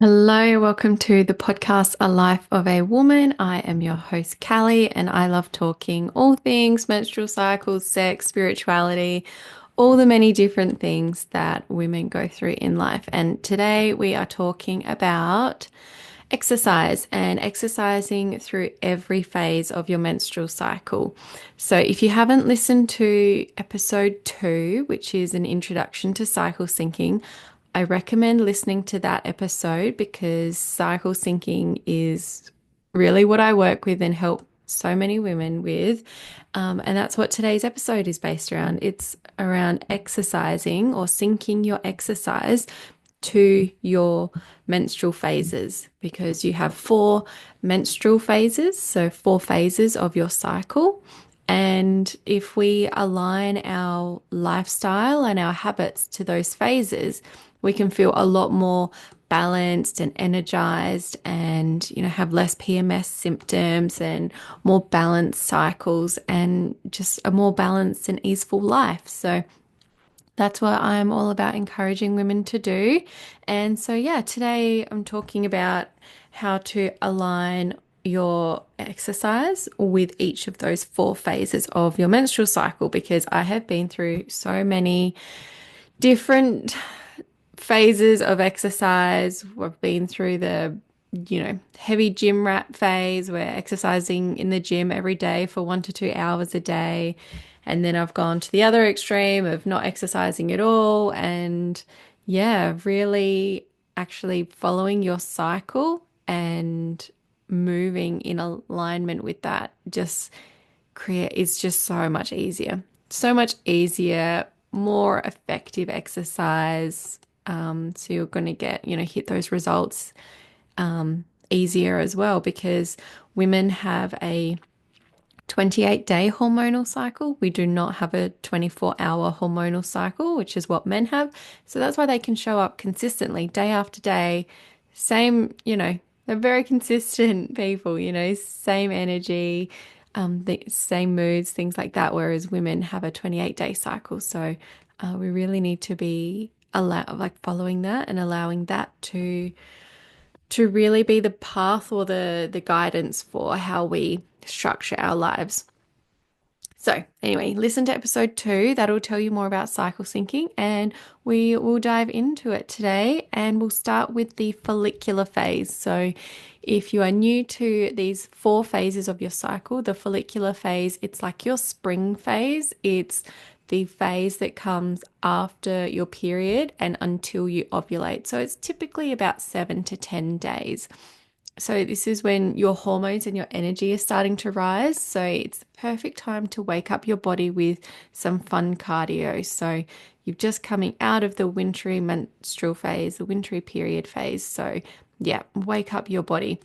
Hello, welcome to the podcast A Life of a Woman. I am your host, Callie, and I love talking all things menstrual cycles, sex, spirituality, all the many different things that women go through in life. And today we are talking about exercise and exercising through every phase of your menstrual cycle. So, if you haven't listened to episode 2, which is an introduction to cycle syncing, I recommend listening to that episode because cycle syncing is really what I work with and help so many women with. And that's what today's episode is based around. It's around exercising or syncing your exercise to your menstrual phases because you have 4 menstrual phases, so 4 phases of your cycle. And if we align our lifestyle and our habits to those phases, we can feel a lot more balanced and energized and, have less PMS symptoms and more balanced cycles and just a more balanced and easeful life. So that's what I'm all about encouraging women to do. And so, yeah, today I'm talking about how to align your exercise with each of those 4 phases of your menstrual cycle because I have been through so many different phases of exercise. We've been through the heavy gym rat phase where exercising in the gym every day for 1 to 2 hours a day. And then I've gone to the other extreme of not exercising at all. And yeah, really actually following your cycle and moving in alignment with that just create is just so much easier. So much easier, more effective exercise. So you're going to get, hit those results easier as well because women have a 28-day hormonal cycle. We do not have a 24-hour hormonal cycle, which is what men have. So that's why they can show up consistently day after day. Same, they're very consistent people, same energy, the same moods, things like that. Whereas women have a 28-day cycle. So we really need to be following that and allowing that to really be the path or the guidance for how we structure our lives. So, anyway, listen to episode 2. That'll tell you more about cycle syncing, and we will dive into it today. And we'll start with the follicular phase. So, if you are new to these 4 phases of your cycle, the follicular phase, it's like your spring phase. It's the phase that comes after your period and until you ovulate. So, it's typically about 7 to 10 days. So, this is when your hormones and your energy are starting to rise. So, it's the perfect time to wake up your body with some fun cardio. So, you're just coming out of the wintry menstrual phase, the wintry period phase. So, yeah, wake up your body.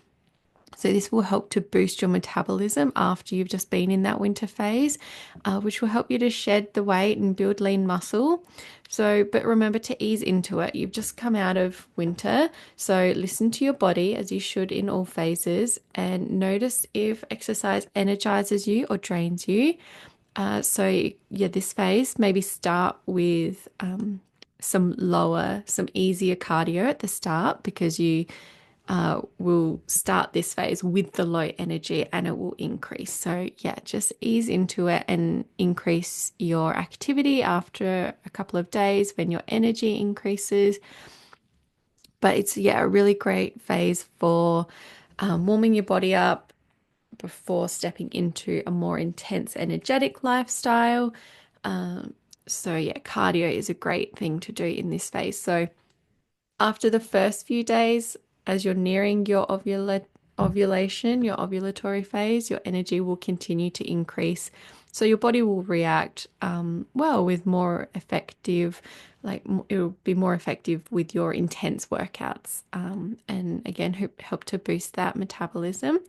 So, this will help to boost your metabolism after you've just been in that winter phase, which will help you to shed the weight and build lean muscle. So, but remember to ease into it. You've just come out of winter. So, listen to your body as you should in all phases and notice if exercise energizes you or drains you. So, yeah, this phase, maybe start with some easier cardio at the start because you will start this phase with the low energy and it will increase. So, yeah, just ease into it and increase your activity after a couple of days when your energy increases. But it's, yeah, a really great phase for warming your body up before stepping into a more intense, energetic lifestyle. Um, so, yeah, cardio is a great thing to do in this phase. So, after the first few days, as you're nearing your ovulation, your ovulatory phase, your energy will continue to increase. So your body will react well with more effective, it'll be more effective with your intense workouts. And again, help to boost that metabolism.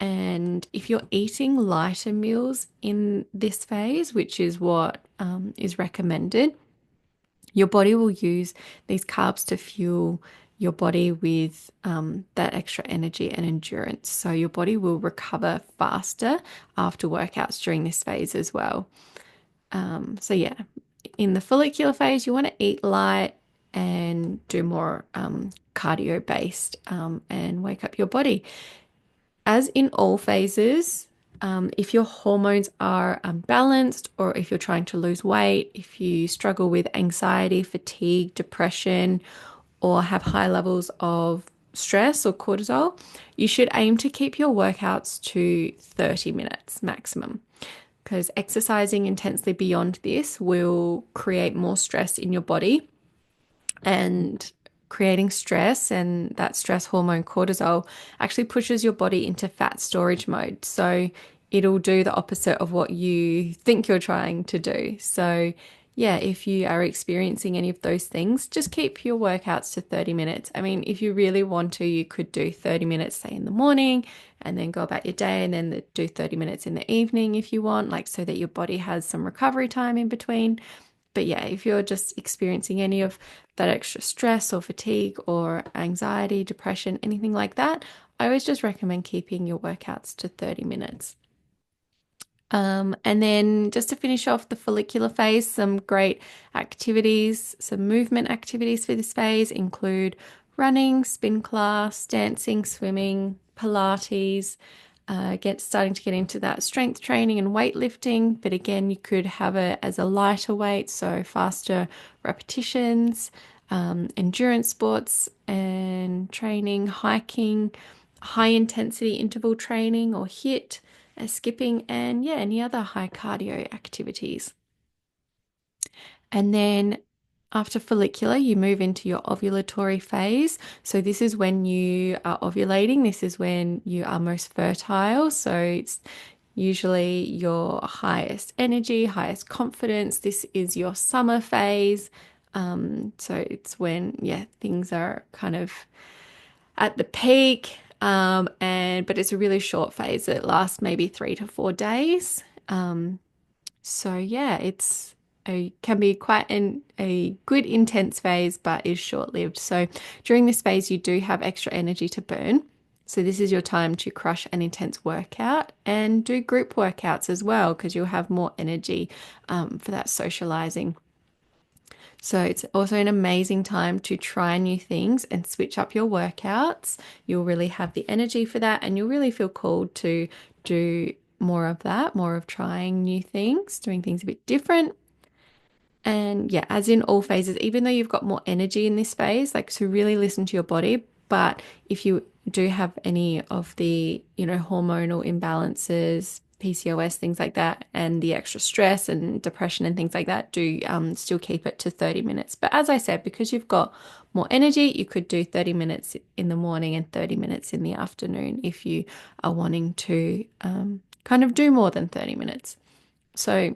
And if you're eating lighter meals in this phase, which is what is recommended, your body will use these carbs to fuel your body with that extra energy and endurance. So your body will recover faster after workouts during this phase as well. So yeah, in the follicular phase, you want to eat light. and do more cardio based and wake up your body. As in all phases, if your hormones are unbalanced, or if you're trying to lose weight, if you struggle with anxiety, fatigue, depression, or have high levels of stress or cortisol, you should aim to keep your workouts to 30 minutes maximum, because exercising intensely beyond this will create more stress in your body, and creating stress, and that stress hormone cortisol actually pushes your body into fat storage mode. So it'll do the opposite of what you think you're trying to do. So yeah, if you are experiencing any of those things, just keep your workouts to 30 minutes. I mean, if you really want to, you could do 30 minutes, say in the morning, and then go about your day, and then do 30 minutes in the evening if you want, like so that your body has some recovery time in between. But yeah, if you're just experiencing any of that extra stress or fatigue or anxiety, depression, anything like that, I always just recommend keeping your workouts to 30 minutes. And then just to finish off the follicular phase, some great activities, some movement activities for this phase include running, spin class, dancing, swimming, Pilates, starting to get into that strength training and weightlifting. But again, you could have it as a lighter weight, so faster repetitions, endurance sports and training, hiking, high intensity interval training or HIIT, skipping, and yeah, any other high cardio activities. And then after follicular, you move into your ovulatory phase. So this is when you are ovulating. This is when you are most fertile. So it's usually your highest energy, highest confidence. This is your summer phase. So it's when, yeah, things are kind of at the peak. But it's a really short phase. It lasts maybe 3 to 4 days. So yeah, it's can be quite a good intense phase, but is short-lived. So during this phase, you do have extra energy to burn. So this is your time to crush an intense workout and do group workouts as well, because you'll have more energy for that socializing. So it's also an amazing time to try new things and switch up your workouts. You'll really have the energy for that, and you'll really feel called to do more of that, more of trying new things, doing things a bit different. And yeah, as in all phases, even though you've got more energy in this phase, like to really listen to your body. But if you do have any of the, hormonal imbalances, PCOS, things like that, and the extra stress and depression and things like that, do still keep it to 30 minutes. But as I said, because you've got more energy, you could do 30 minutes in the morning and 30 minutes in the afternoon if you are wanting to kind of do more than 30 minutes. So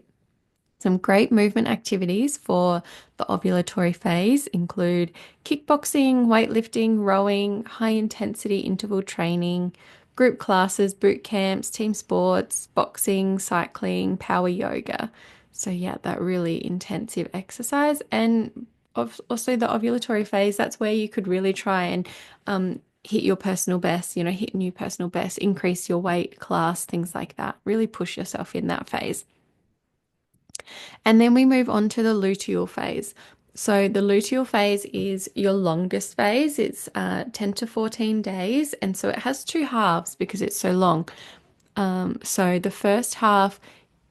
some great movement activities for the ovulatory phase include kickboxing, weightlifting, rowing, high intensity interval training, group classes, boot camps, team sports, boxing, cycling, power yoga. So, yeah, that really intensive exercise. And also the ovulatory phase, that's where you could really try and hit your personal best, hit new personal best, increase your weight class, things like that. Really push yourself in that phase. And then we move on to the luteal phase. So the luteal phase is your longest phase. It's 10 to 14 days. And so it has two halves because it's so long. So the first half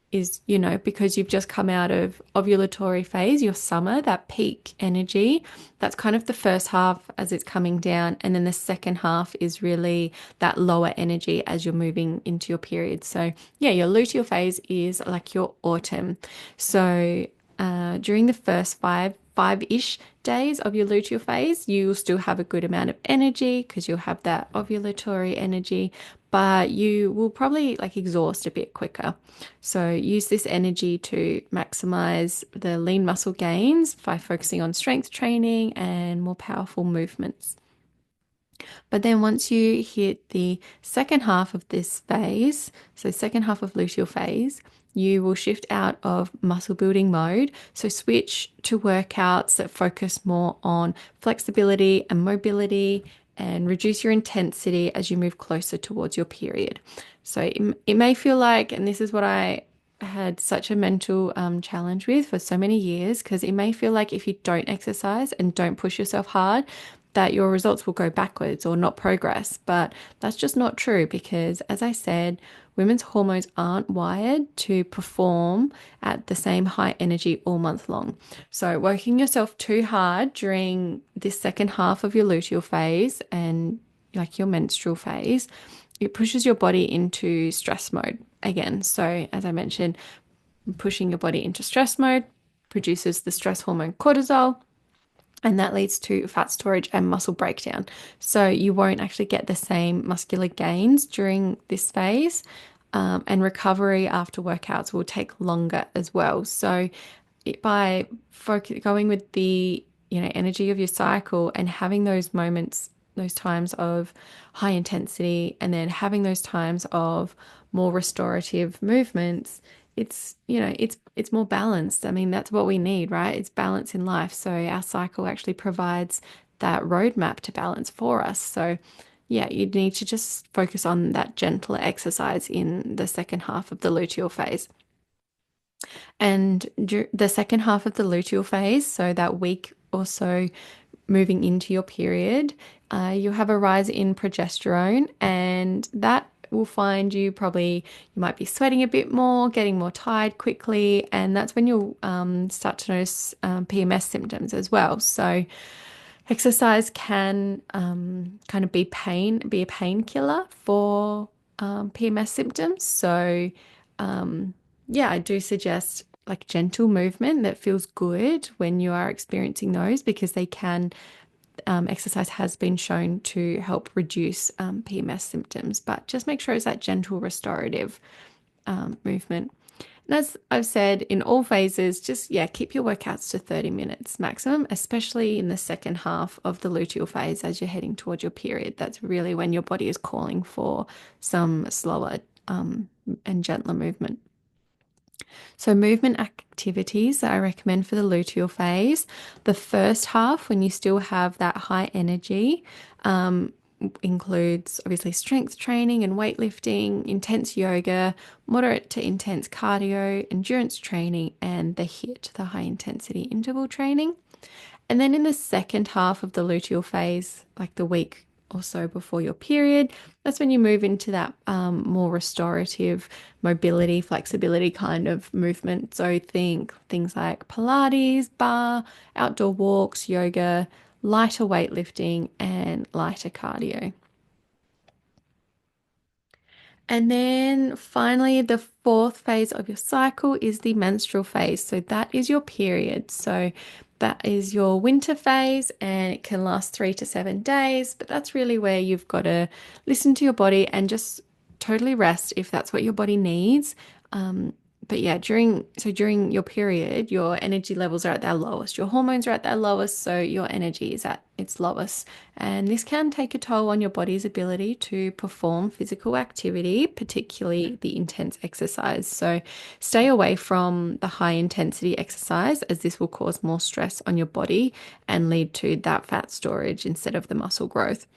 is, because you've just come out of ovulatory phase, your summer, that peak energy, that's kind of the first half as it's coming down. And then the second half is really that lower energy as you're moving into your period. So yeah, your luteal phase is like your autumn. So during the first five-ish days of your luteal phase, you'll still have a good amount of energy because you'll have that ovulatory energy, but you will probably like exhaust a bit quicker. So use this energy to maximize the lean muscle gains by focusing on strength training and more powerful movements. But then once you hit the second half of this phase, so second half of luteal phase, you will shift out of muscle building mode. So switch to workouts that focus more on flexibility and mobility and reduce your intensity as you move closer towards your period. So it may feel like, and this is what I had such a mental challenge with for so many years because it may feel like if you don't exercise and don't push yourself hard, that your results will go backwards or not progress. But that's just not true because, as I said, women's hormones aren't wired to perform at the same high energy all month long. So, working yourself too hard during this second half of your luteal phase and like your menstrual phase, it pushes your body into stress mode again. So, as I mentioned, pushing your body into stress mode produces the stress hormone cortisol, and that leads to fat storage and muscle breakdown. So, you won't actually get the same muscular gains during this phase. And recovery after workouts will take longer as well. So, by going with the energy of your cycle and having those moments, those times of high intensity, and then having those times of more restorative movements, it's more balanced. I mean, that's what we need, right? It's balance in life. So our cycle actually provides that roadmap to balance for us. So yeah, you need to just focus on that gentler exercise in the second half of the luteal phase. And the second half of the luteal phase, so that week or so moving into your period, you'll have a rise in progesterone, and that will find you probably you might be sweating a bit more, getting more tired quickly, and that's when you'll start to notice PMS symptoms as well. So exercise can kind of be a painkiller for PMS symptoms. So yeah, I do suggest like gentle movement that feels good when you are experiencing those because they can, exercise has been shown to help reduce PMS symptoms, but just make sure it's that gentle restorative movement. And as I've said in all phases, just yeah, keep your workouts to 30 minutes maximum, especially in the second half of the luteal phase as you're heading towards your period. That's really when your body is calling for some slower and gentler movement. So, movement activities that I recommend for the luteal phase, the first half, when you still have that high energy, includes obviously strength training and weightlifting, intense yoga, moderate to intense cardio, endurance training, and the HIIT, the high intensity interval training. And then in the second half of the luteal phase, like the week or so before your period, that's when you move into that more restorative mobility, flexibility kind of movement. So think things like Pilates, bar, outdoor walks, yoga, lighter weightlifting, and lighter cardio. And then finally, the fourth phase of your cycle is the menstrual phase. So that is your period. So that is your winter phase and it can last 3 to 7 days. But that's really where you've got to listen to your body and just totally rest if that's what your body needs. Um, but yeah, during your period, your energy levels are at their lowest. Your hormones are at their lowest, so your energy is at its lowest. And this can take a toll on your body's ability to perform physical activity, particularly the intense exercise. So stay away from the high intensity exercise as this will cause more stress on your body and lead to that fat storage instead of the muscle growth.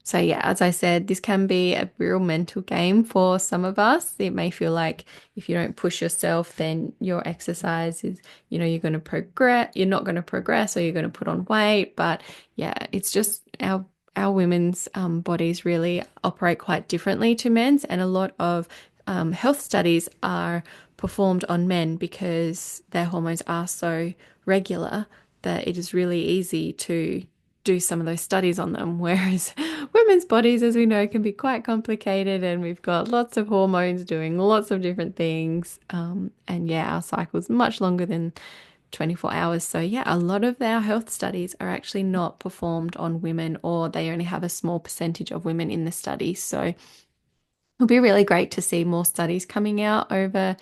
So, yeah, as I said, this can be a real mental game for some of us. It may feel like if you don't push yourself, then your exercise is, you're going to progress, you're not going to progress, or you're going to put on weight. But yeah, it's just our women's bodies really operate quite differently to men's, and a lot of health studies are performed on men because their hormones are so regular that it is really easy to do some of those studies on them. Whereas women's bodies, as we know, can be quite complicated and we've got lots of hormones doing lots of different things. And yeah, our cycle's much longer than 24 hours. So yeah, a lot of our health studies are actually not performed on women or they only have a small percentage of women in the study. So it'll be really great to see more studies coming out over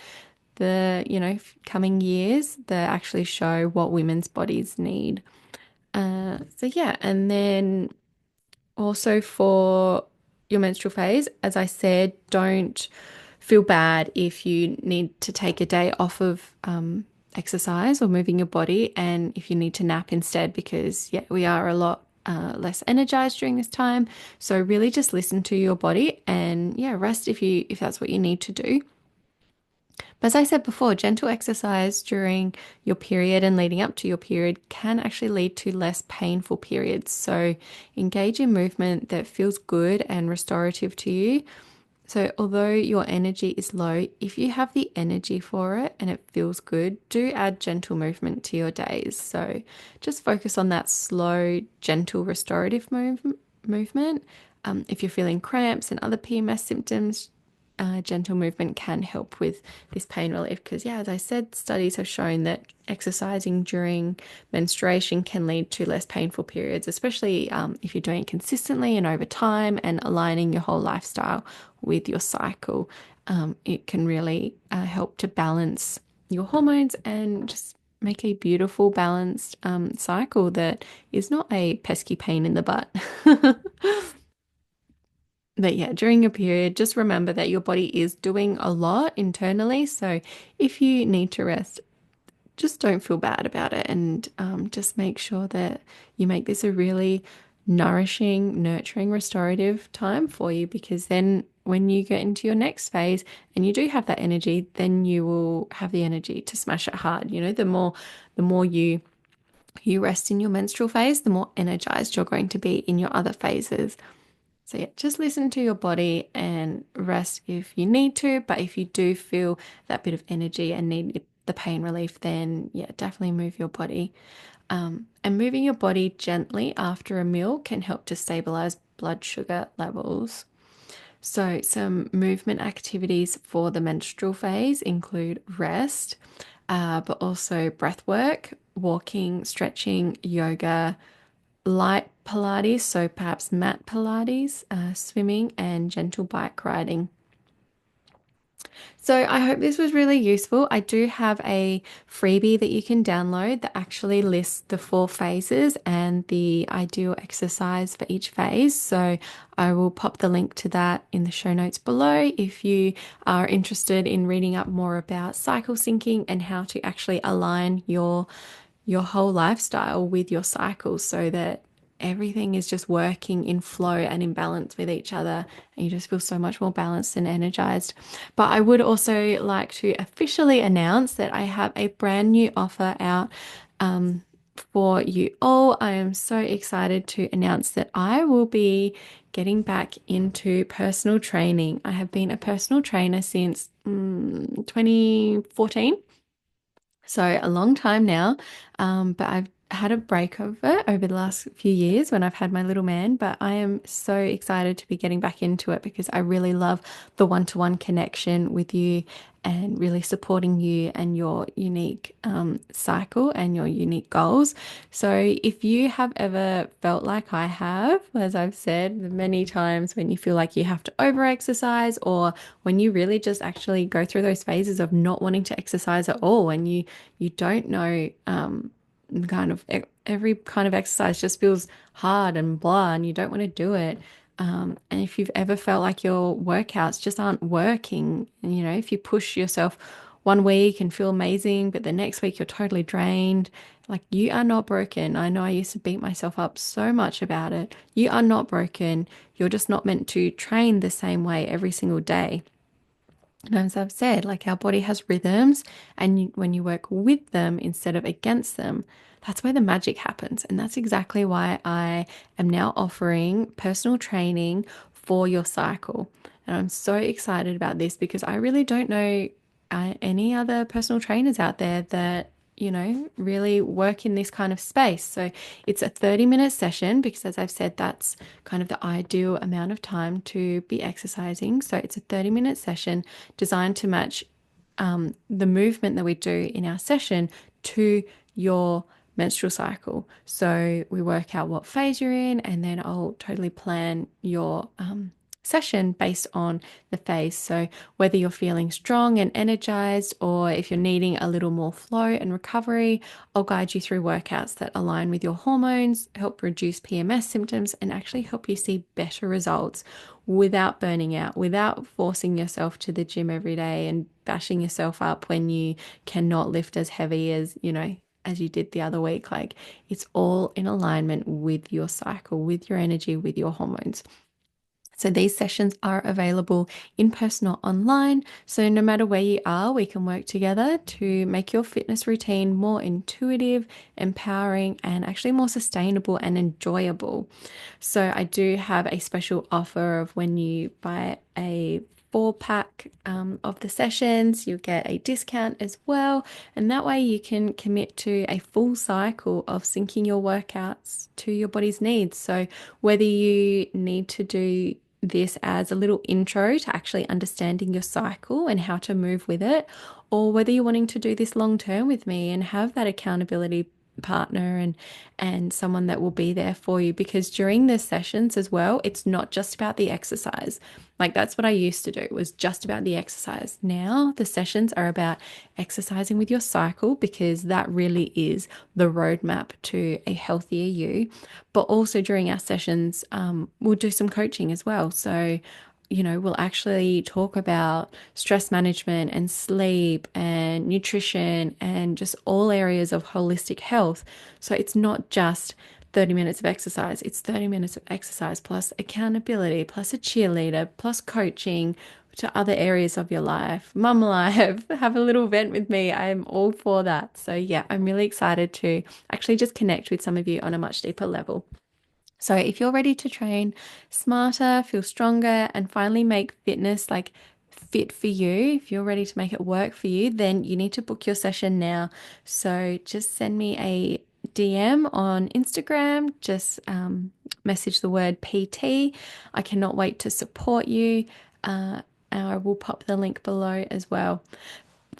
the, coming years that actually show what women's bodies need. So yeah, and then also for your menstrual phase, as I said, don't feel bad if you need to take a day off of exercise or moving your body, and if you need to nap instead, because yeah, we are a lot less energized during this time. So really just listen to your body and yeah, rest if that's what you need to do. But as I said before, gentle exercise during your period and leading up to your period can actually lead to less painful periods. So engage in movement that feels good and restorative to you. So, although your energy is low, if you have the energy for it and it feels good, do add gentle movement to your days. So, just focus on that slow, gentle, restorative movement. If you're feeling cramps and other PMS symptoms, gentle movement can help with this pain relief because, yeah, as I said, studies have shown that exercising during menstruation can lead to less painful periods, especially if you're doing it consistently and over time and aligning your whole lifestyle with your cycle. It can really help to balance your hormones and just make a beautiful, balanced cycle that is not a pesky pain in the butt. But yeah, during your period, just remember that your body is doing a lot internally. So if you need to rest, just don't feel bad about it and just make sure that you make this a really nourishing, nurturing, restorative time for you because then when you get into your next phase and you do have that energy, then you will have the energy to smash it hard. You know, the more you rest in your menstrual phase, the more energized you're going to be in your other phases. So, yeah, just listen to your body and rest if you need to. But if you do feel that bit of energy and need the pain relief, then yeah, definitely move your body. And moving your body gently after a meal can help to stabilize blood sugar levels. So, some movement activities for the menstrual phase include rest, but also breath work, walking, stretching, yoga, light Pilates, so perhaps mat Pilates, swimming, and gentle bike riding. So I hope this was really useful. I do have a freebie that you can download that actually lists the four phases and the ideal exercise for each phase. So I will pop the link to that in the show notes below if you are interested in reading up more about cycle syncing and how to actually align your whole lifestyle with your cycle so that everything is just working in flow and in balance with each other and you just feel so much more balanced and energized. But I would also like to officially announce that I have a brand new offer out for you all. I am so excited to announce that I will be getting back into personal training. I have been a personal trainer since 2014, so a long time now. But I've had a break of it over the last few years when I've had my little man. But I am so excited to be getting back into it because I really love the one-to-one connection with you and really supporting you and your unique cycle and your unique goals. So if you have ever felt like I have, as I've said many times, when you feel like you have to over exercise or when you really just actually go through those phases of not wanting to exercise at all and you don't know kind of every kind of exercise just feels hard and blah and you don't want to do it. And if you've ever felt like your workouts just aren't working, and you know, if you push yourself one week and feel amazing, but the next week you're totally drained, like you are not broken. I know I used to beat myself up so much about it. You are not broken. You're just not meant to train the same way every single day. And as I've said, like our body has rhythms, and when you work with them instead of against them, that's where the magic happens. And that's exactly why I am now offering personal training for your cycle. And I'm so excited about this because I really don't know any other personal trainers out there that, you know, really work in this kind of space. So it's a 30-minute session because, as I've said, that's kind of the ideal amount of time to be exercising. So it's a 30-minute session designed to match the movement that we do in our session to your menstrual cycle. So we work out what phase you're in, and then I'll totally plan your session based on the phase. So whether you're feeling strong and energized, or if you're needing a little more flow and recovery, I'll guide you through workouts that align with your hormones, help reduce PMS symptoms, and actually help you see better results without burning out, without forcing yourself to the gym every day and bashing yourself up when you cannot lift as heavy as, you know, as you did the other week. Like it's all in alignment with your cycle, with your energy, with your hormones. So these sessions are available in person or online. So no matter where you are, we can work together to make your fitness routine more intuitive, empowering, and actually more sustainable and enjoyable. So I do have a special offer of when you buy a 4 pack of the sessions, you get a discount as well. And that way you can commit to a full cycle of syncing your workouts to your body's needs. So whether you need to do this as a little intro to actually understanding your cycle and how to move with it, or whether you're wanting to do this long term with me and have that accountability partner and someone that will be there for you, because during the sessions as well, it's not just about the exercise. Like that's what I used to do, was just about the exercise. Now the sessions are about exercising with your cycle, because that really is the roadmap to a healthier you. But also during our sessions, we'll do some coaching as well. So we'll actually talk about stress management and sleep and nutrition and just all areas of holistic health. So it's not just 30 minutes of exercise, it's 30 minutes of exercise plus accountability, plus a cheerleader, plus coaching to other areas of your life. Mum life, have a little vent with me. I'm all for that. So, yeah, I'm really excited to actually just connect with some of you on a much deeper level. So, if you're ready to train smarter, feel stronger, and finally make fitness like fit for you, if you're ready to make it work for you, then you need to book your session now. So, just send me a DM on Instagram, just message the word PT. I cannot wait to support you. And I will pop the link below as well.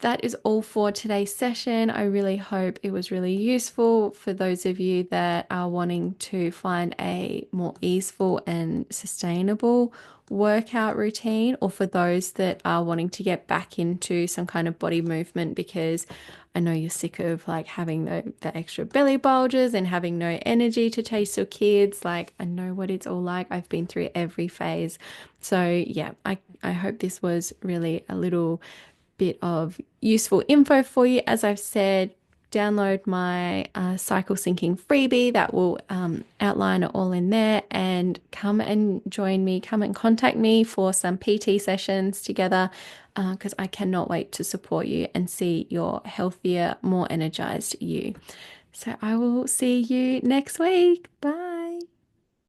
That is all for today's session. I really hope it was really useful for those of you that are wanting to find a more easeful and sustainable workout routine, or for those that are wanting to get back into some kind of body movement, because I know you're sick of like having the extra belly bulges and having no energy to chase your kids. Like I know what it's all like. I've been through every phase. So yeah, I hope this was really a little bit of useful info for you. As I've said, download my cycle syncing freebie that will outline it all in there, and come and join me, come and contact me for some PT sessions together, because I cannot wait to support you and see your healthier, more energized you. So I will see you next week. Bye.